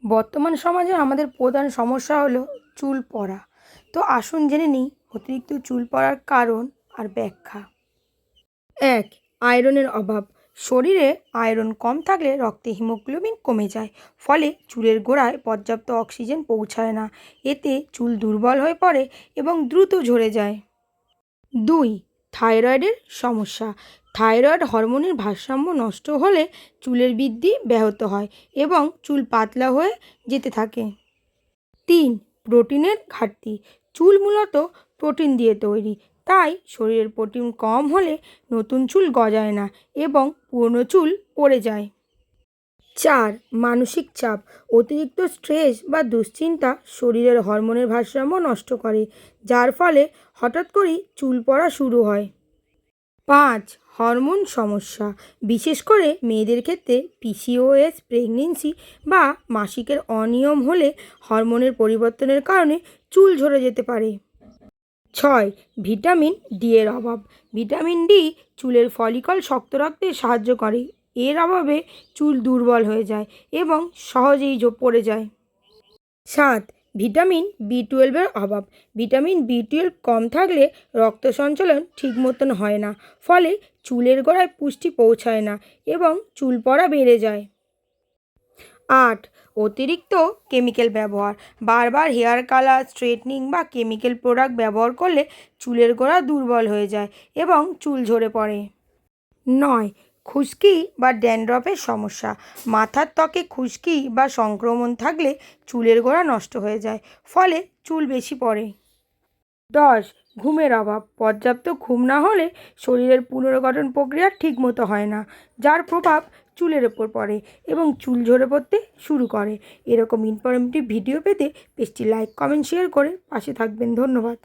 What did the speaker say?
বর্তমান সমাজে আমাদের প্রধান সমস্যা হলো চুল পড়া। তো আসুন জেনে নিই অতিরিক্ত চুল পড়ার কারণ আর ব্যাখ্যা। ১. আয়রনের অভাব। শরীরে আয়রন কম থাকলে রক্তে হিমোগ্লোবিন কমে যায়, ফলে চুলের গোড়ায় পর্যাপ্ত অক্সিজেন পৌঁছায় না। এতে চুল দুর্বল হয়ে পড়ে এবং দ্রুত ঝরে যায়। ২. থাইরয়েডের সমস্যা। থাইরয়েড হরমোনের ভারসাম্য নষ্ট হলে চুলের বৃদ্ধি ব্যাহত হয় এবং চুল পাতলা হয়ে যেতে থাকে। ৩. প্রোটিনের ঘাটতি। চুল মূলত প্রোটিন দিয়ে তৈরি, তাই শরীরের প্রোটিন কম হলে নতুন চুল গজায় না এবং পুরনো চুল পড়ে যায়। ৪. মানসিক চাপ। অতিরিক্ত স্ট্রেস বা দুশ্চিন্তা শরীরের হরমোনের ভারসাম্য নষ্ট করে, যার ফলে হঠাৎ করেই চুল পড়া শুরু হয়। ৫. হরমোন সমস্যা। বিশেষ করে মেয়েদের ক্ষেত্রে পিসিওএস, প্রেগনেন্সি বা মাসিকের অনিয়ম হলে হরমোনের পরিবর্তনের কারণে চুল ঝরে যেতে পারে। ৬. ভিটামিন ডি এর অভাব। ভিটামিন ডি চুলের ফলিকল শক্ত রাখতে সাহায্য করে। এর অভাবে চুল দুর্বল হয়ে যায় এবং সহজেই পড়ে যায়। ৭. ভিটামিন বি টুয়েলভের অভাব। ভিটামিন বি টুয়েলভ কম থাকলে রক্ত সঞ্চালন ঠিক মতন হয় না, ফলে চুলের গোড়ায় পুষ্টি পৌঁছায় না এবং চুল পড়া বেড়ে যায়। ৮. অতিরিক্ত কেমিক্যাল ব্যবহার। বারবার হেয়ার কালার, স্ট্রেটনিং বা কেমিক্যাল প্রোডাক্ট ব্যবহার করলে চুলের গোড়া দুর্বল হয়ে যায় এবং চুল ঝরে পড়ে। ৯. খুশকি বা ড্যান্ড্রফের সমস্যা। মাথার ত্বকে খুশকি বা সংক্রমণ থাকলে চুলের গোড়া নষ্ট হয়ে যায়, ফলে চুল বেশি পড়ে। ১০. ঘুমের অভাব। পর্যাপ্ত ঘুম না হলে শরীরের পুনর্গঠন প্রক্রিয়া ঠিকমতো হয় না, যার প্রভাব চুলের ওপর পড়ে এবং চুল ঝরে পড়তে শুরু করে। এরকম ইনফরমেটিভ ভিডিও পেতে পেজটি লাইক, কমেন্ট, শেয়ার করে পাশে থাকবেন। ধন্যবাদ।